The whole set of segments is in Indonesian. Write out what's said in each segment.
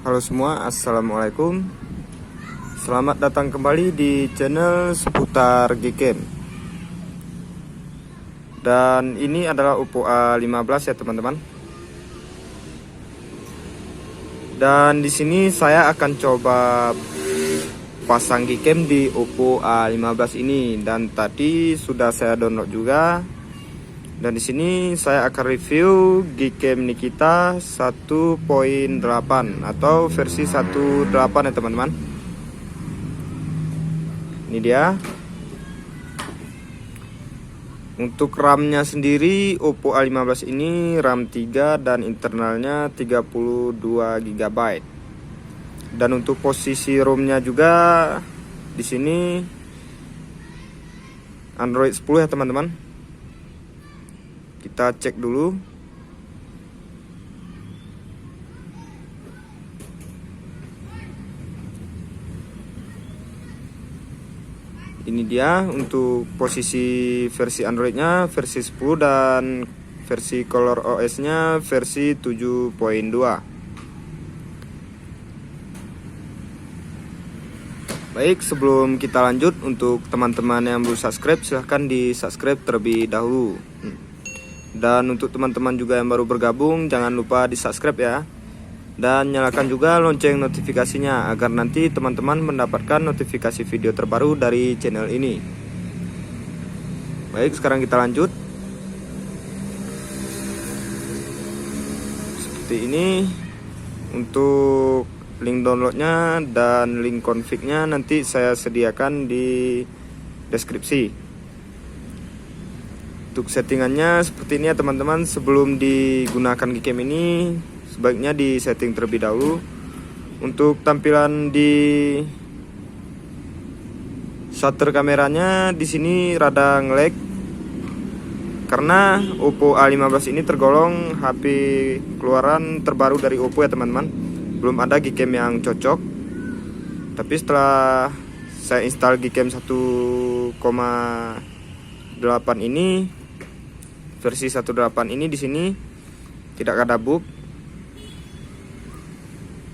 Halo semua, assalamualaikum. Selamat datang kembali di channel seputar Gcam. Dan ini adalah Oppo A15 ya teman-teman. Dan di sini saya akan coba pasang Gcam di Oppo A15 ini. Dan tadi sudah saya download juga. Dan di sini saya akan review Gcam Nikita 1.8 atau versi 1.8 ya teman-teman. Ini dia. Untuk RAM-nya sendiri Oppo A15 ini RAM 3 dan internalnya 32 GB. Dan untuk posisi ROM-nya juga di sini Android 10 ya teman-teman. Kita cek dulu. Ini dia untuk posisi versi Androidnya versi 10 dan versi Color OS-nya versi 7.2. Baik, sebelum kita lanjut, untuk teman-teman yang belum subscribe silahkan di subscribe terlebih dahulu. Dan untuk teman-teman juga yang baru bergabung, jangan lupa di subscribe ya. Dan nyalakan juga lonceng notifikasinya agar nanti teman-teman mendapatkan notifikasi video terbaru dari channel ini. Baik, sekarang kita lanjut. Seperti ini. Untuk link downloadnya dan link config-nya nanti saya sediakan di deskripsi. Untuk settingannya seperti ini ya teman-teman. Sebelum digunakan Gcam ini sebaiknya di setting terlebih dahulu. Untuk tampilan di shutter kameranya di sini rada nge-lag karena Oppo A15 ini tergolong HP keluaran terbaru dari Oppo ya teman-teman. Belum ada Gcam yang cocok. Tapi setelah saya install Gcam 1.8 ini, versi 1.8 ini di sini tidak ada bug.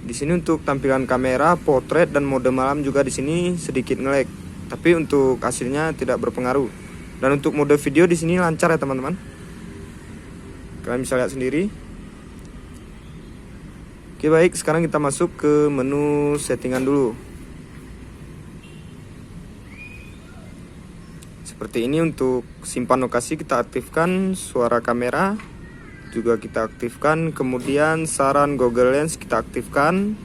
Di sini untuk tampilan kamera, potret dan mode malam juga di sini sedikit nge-lag. Tapi untuk hasilnya tidak berpengaruh. Dan untuk mode video di sini lancar ya teman-teman. Kalian bisa lihat sendiri. Oke baik, sekarang kita masuk ke menu settingan dulu. Seperti ini. Untuk simpan lokasi kita aktifkan, suara kamera juga kita aktifkan, kemudian saran Google Lens kita aktifkan,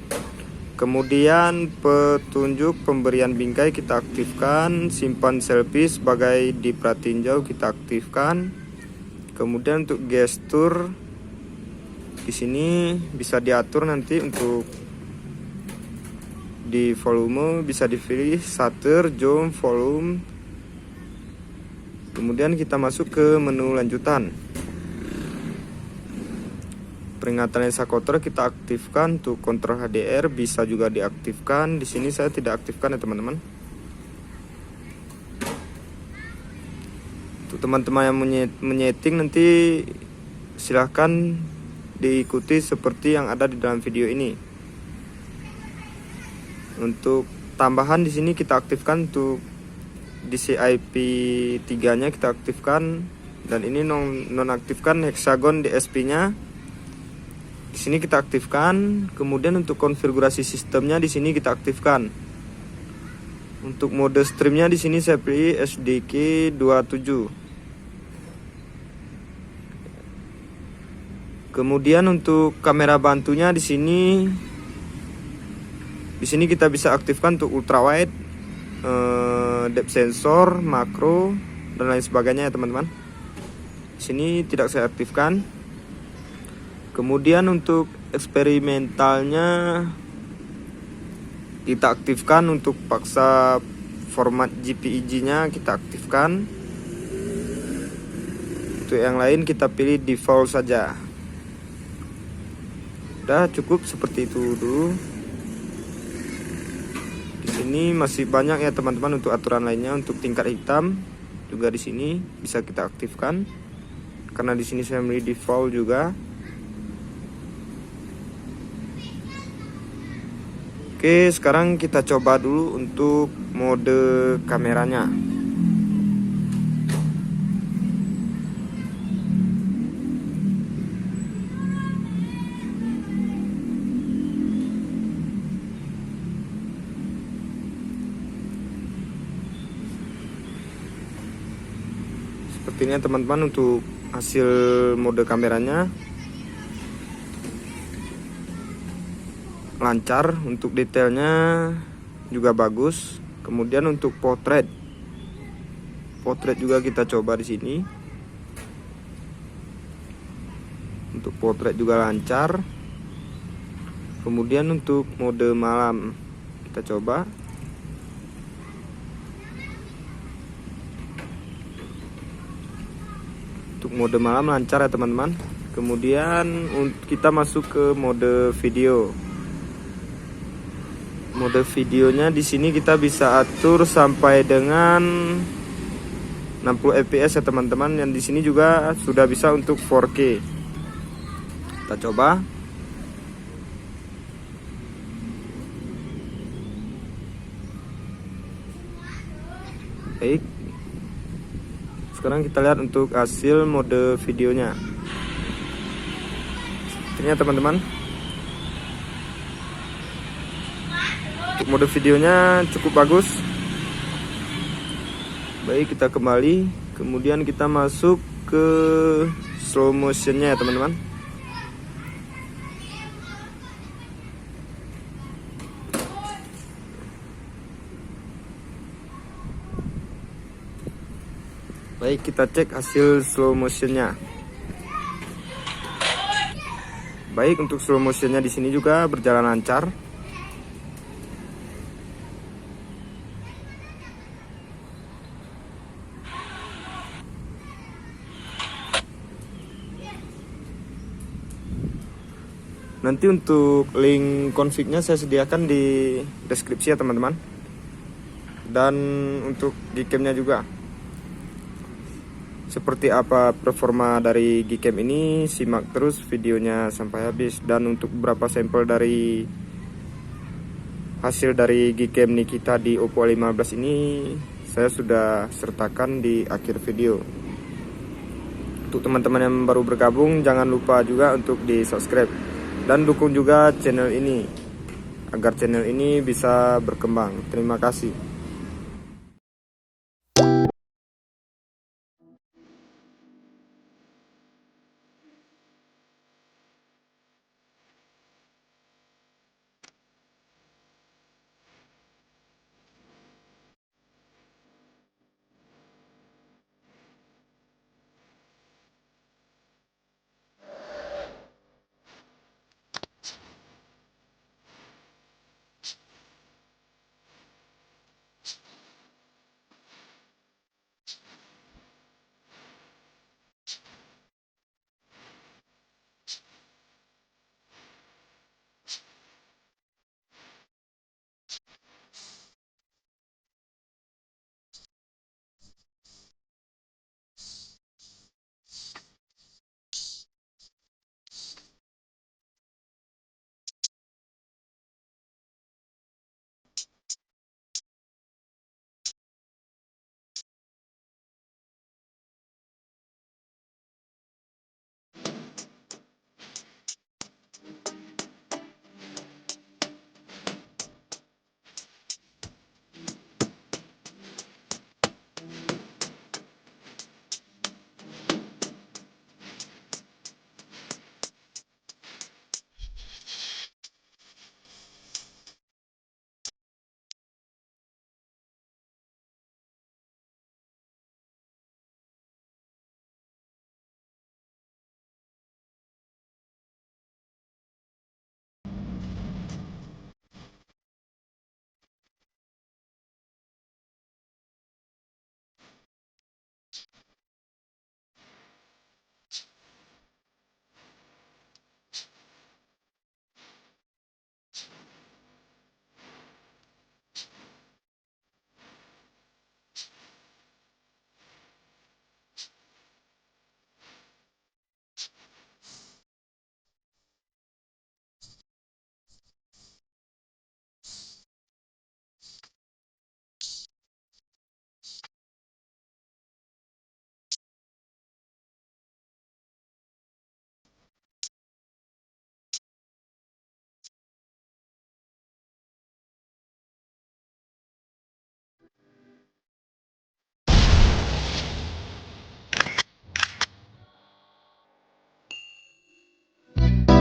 kemudian petunjuk pemberian bingkai kita aktifkan, simpan selfie sebagai diperhatiin jauh kita aktifkan, kemudian untuk gestur di sini bisa diatur nanti. Untuk di volume bisa dipilih shutter, zoom, volume. Kemudian kita masuk ke menu lanjutan. Peringatan lensa kotor kita aktifkan. Untuk kontrol HDR bisa juga diaktifkan. Di sini saya tidak aktifkan ya teman-teman. Untuk teman-teman yang menyeting nanti silahkan diikuti seperti yang ada di dalam video ini. Untuk tambahan di sini kita aktifkan. Untuk DCI-P 3-nya kita aktifkan, dan ini nonaktifkan hexagon DSP-nya. Di sini kita aktifkan. Kemudian untuk konfigurasi sistemnya di sini kita aktifkan. Untuk mode streamnya di sini saya pilih SDK 27. Kemudian untuk kamera bantunya di sini kita bisa aktifkan untuk ultrawide, depth sensor, makro dan lain sebagainya ya teman-teman. Di sini tidak saya aktifkan. Kemudian untuk eksperimentalnya kita aktifkan. Untuk paksa format JPEG-nya kita aktifkan. Untuk yang lain kita pilih default saja. Udah cukup seperti itu dulu. Di sini masih banyak ya teman-teman untuk aturan lainnya. Untuk tingkat hitam juga di sini bisa kita aktifkan. Karena di sini saya milih default juga. Oke, sekarang kita coba dulu untuk mode kameranya. Sepertinya teman-teman untuk hasil mode kameranya lancar, untuk detailnya juga bagus. Kemudian untuk potret juga kita coba di sini. Untuk potret juga lancar. Kemudian untuk mode malam kita coba. Untuk mode malam lancar ya teman-teman. Kemudian kita masuk ke mode video. Mode videonya di sini kita bisa atur sampai dengan 60 fps ya teman-teman. Yang di sini juga sudah bisa untuk 4K. Kita coba. Baik. Sekarang kita lihat untuk hasil mode videonya. Sepertinya teman-teman, untuk mode videonya cukup bagus. Baik, kita kembali. Kemudian kita masuk ke slow motionnya ya teman-teman. Baik, kita cek hasil slow motionnya. Baik, untuk slow motionnya di sini juga berjalan lancar. Nanti untuk link config-nya saya sediakan di deskripsi ya teman-teman. Dan untuk Gcam-nya juga. Seperti apa performa dari Gcam ini, simak terus videonya sampai habis. Dan untuk beberapa sampel dari hasil dari Gcam Nikita di Oppo A15 ini saya sudah sertakan di akhir video. Untuk teman-teman yang baru bergabung, jangan lupa juga untuk di subscribe dan dukung juga channel ini agar channel ini bisa berkembang. Terima kasih.